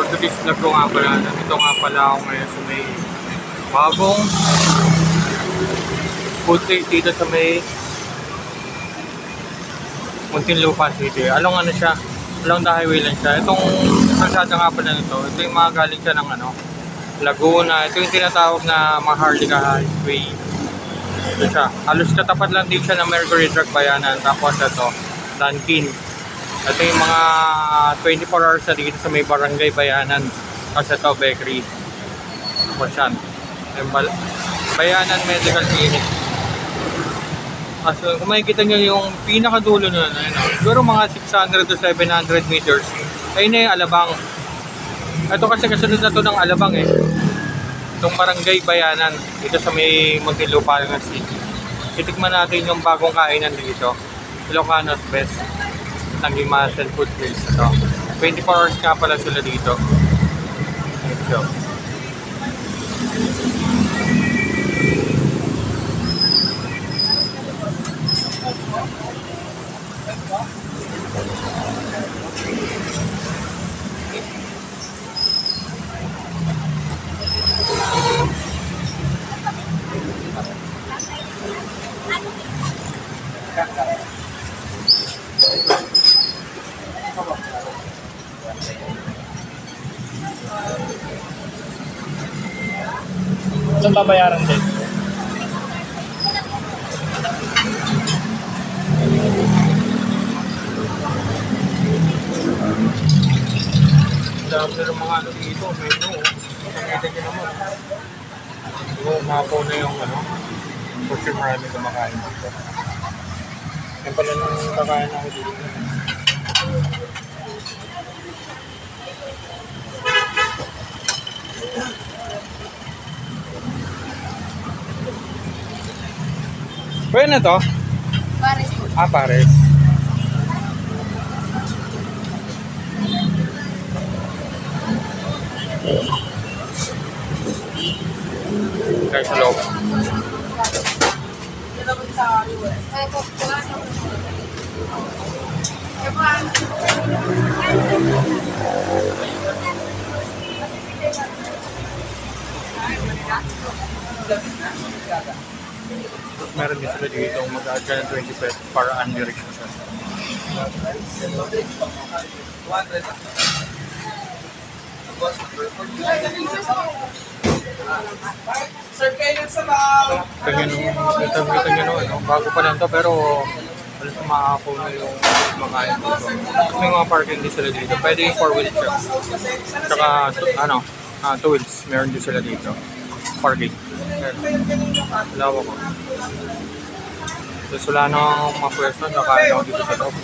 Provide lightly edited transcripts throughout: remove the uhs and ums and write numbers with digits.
today's vlog ko nga pala. Nandito nga pala ako ngayon sa may bagong food place dito sa may Muntinlupa City. Along ano siya, along the highway lang siya. Itong kalsada nga pala nito, ito yung mga galing siya ng ano, Laguna. Ito yung tinatawag na Maharlika Highway. Ito siya. Halos katapat lang din siya ng Mercury Drug Bayanan. Tapos ito, Dunkin. Ito yung mga 24 hours na dito sa may Barangay Bayanan. Tapos ito, bakery. Tapos yan. Bayanan Medical Clinic. So, kung makikita nyo yung pinakadulo nun, siguro mga 600 to 700 meters, ayun na yung Alabang. Ito kasi kasunod na to ng Alabang eh. Itong Barangay Bayanan, dito sa may Muntinlupa City. Titikman natin yung bagong kainan dito. Ilocanos Best. Nanghimasan food place ito. 24 hours nga pala sila dito. Ito. Saan babayaran din? Dami ng mga ano dito, menu. Nakita nyo naman. So, umapaw na yung ano. Kasi marami kumakain dito. Yan pala nung kakain ako dito. Pwede na to? Pares po. Ah, pares. Guys, hello. Tapos meron din sila dito mag-add ka ng 20 pesos para undirect mo siya. Sir, kayo ng sabaw! Kita nyo no, ano, bago pa lang to pero halos maapaw na yung makain dito. Tapos may mga parking din sila dito. Pwede yung 4 wheels siya. Tsaka, ano, 2 wheels. Meron din sila dito. Parking. Lawa ko. Tapos wala nang mga pwesto. Nakain ako dito sa loob.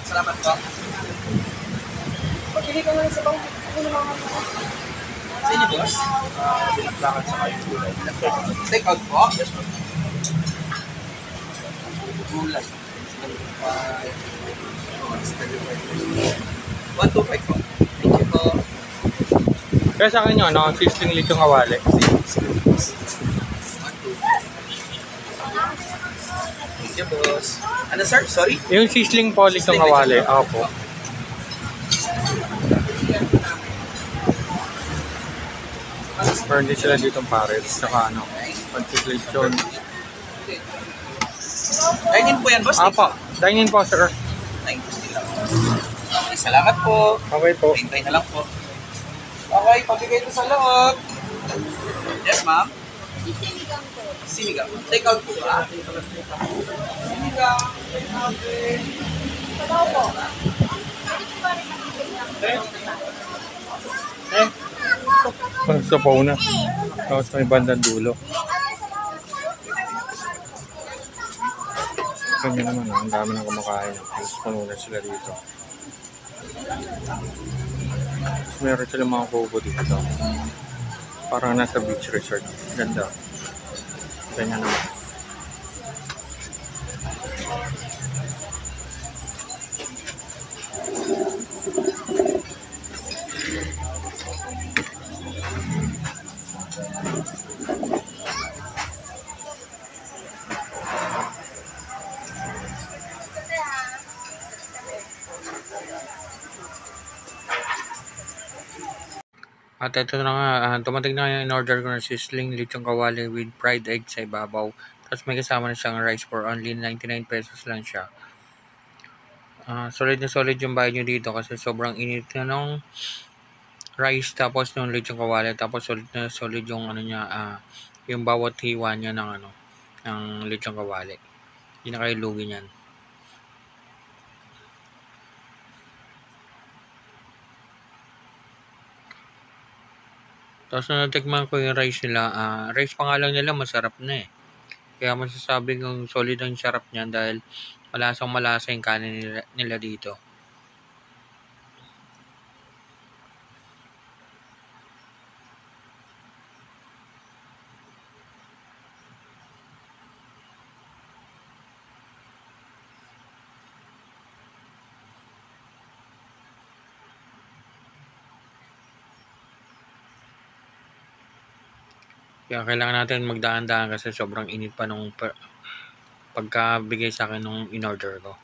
Salamat po. Pagpili ka na ng sabaw. Sa inyo, boss? Binaklangan sa kayo. Take out po? Yes, po. Mulas. 125 po. Thank you po. Kaya sa akin yung ano, sizzling lechong kawali. Thank you, boss. Ano, sir? Sorry? Yung sizzling po, lechong kawali. Ako po. Meron din sila ditong pares. Saka ano, pancit lechon. Dine-in po yan, boss? Apo, dine-in po, sir. Thank you. Okay, salamat po. Okay po. Hintay na lang po. Okay, pabigay ito sa loob. Yes, ma'am? Sinigang. Take out po ba? Sinigang. Sabaw po. Sapaw na. Tapos may bandang dulo. Ganyan naman, ang dami nang kumakain. Tapos puno na sila dito. Tapos meron sila mga kubo dito. Parang nasa beach resort. Ganda. Ganyan naman. At ito na nga, dumating na yung in-order ko na sizzling lechong kawali with fried egg sa ibabaw. Tapos may kasama na siyang rice for only 99 pesos lang siya. Solid na solid yung bayad nyo dito kasi sobrang init na nung rice tapos nung lechong kawali. Tapos solid na solid yung ano niya, yung bawat hiwa niya ng ng lechong kawali. Hindi na kayo lugi niyan. Tapos nung natikman ko yung rice nila, rice pa nga lang nila masarap na eh. Kaya masasabi kong solid ang sarap niyan dahil malasang malasa yung kanin nila dito. Kaya kailangan natin magdaan-daan kasi sobrang init pa nung pagkabigay sa akin nung in-order ko.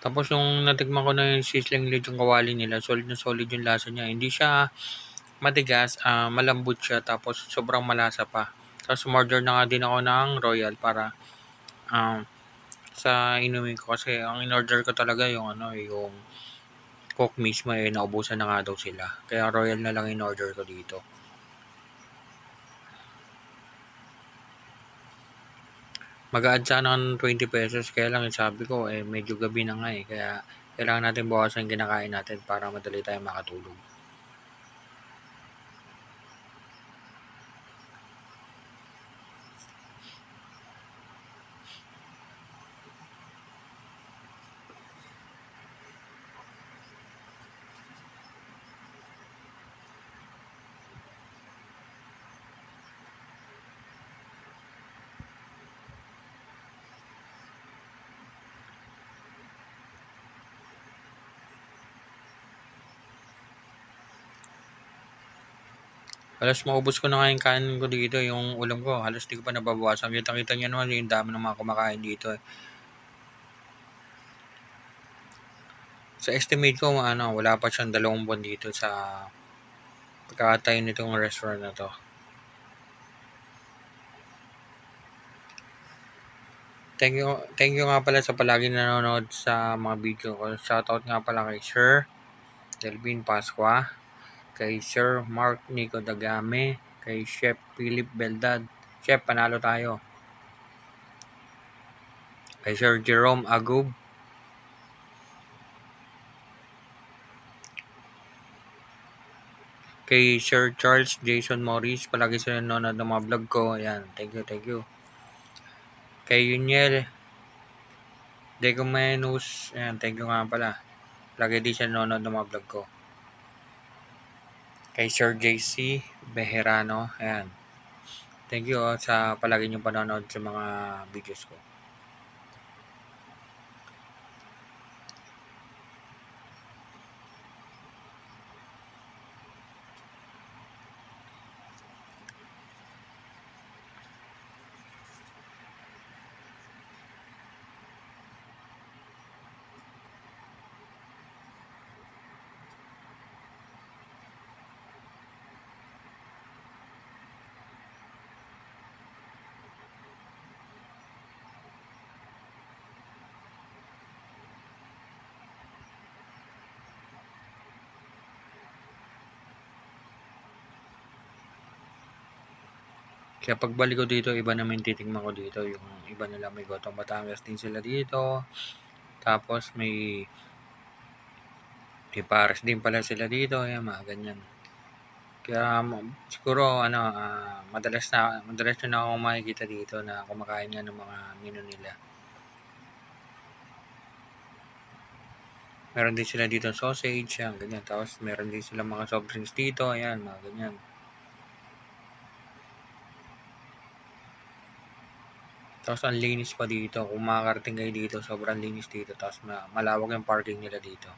Tapos yung natikman ko na yung sizzling lechong kawali nila, solid na solid yung lasa niya. Hindi siya matigas, malambot siya tapos sobrang malasa pa. Tapos umorder na nga din ako ng royal para sa inumin ko kasi ang in-order ko talaga yung yung coke mismo naubusan na nga daw sila. Kaya royal na lang in-order ko dito. Mag-a-add sana ng 20 pesos kaya lang sabi ko medyo gabi na nga kaya kailangan natin bawasan yung kinakain natin para madali tayo makatulog. Halos maubos ko na nga yung kanin ko dito, yung ulam ko. Halos di ko pa nababawasan. Kita-kita nyo naman yung dami ng mga kumakain dito. Sa estimate ko, wala pa siyang 2 buwan dito sa pagkakatayo nitong restaurant na to. Thank you nga pala sa palagi nanonood sa mga video ko. Shoutout nga pala kay Sir Delvin Pasqua, kay Sir Mark Nico Dagame, kay Chef Philip Beldad. Chef, panalo tayo. Kay Sir Jerome Agub, kay Sir Charles Jason Morris, palagi sila nanonood ng mga vlog ko. Ayan, thank you. Kay Yuniel Degomenus, ayan, thank you nga pala. Lagi din siya nanonood ng mga vlog ko. Kay Sir JC Beherano, ayan. Thank you sa palagi niyong panonood sa mga videos ko. Kaya pagbalik ko dito, iba naman titingnan ko dito. Yung iba nila may Gotong Batangas din sila dito. Tapos may pares din pala sila dito. Ayan, mga ganyan. Kaya siguro madalas na ako makikita dito na kumakain nga ng mga menu nila. Meron din sila dito sausage, yan, ganyan. Tapos meron din sila mga soft drinks dito, ayan, mga ganyan. Tapos ang linis pa dito. Kung makakarating kayo dito, sobrang linis dito. Tapos malawak yung parking nila dito.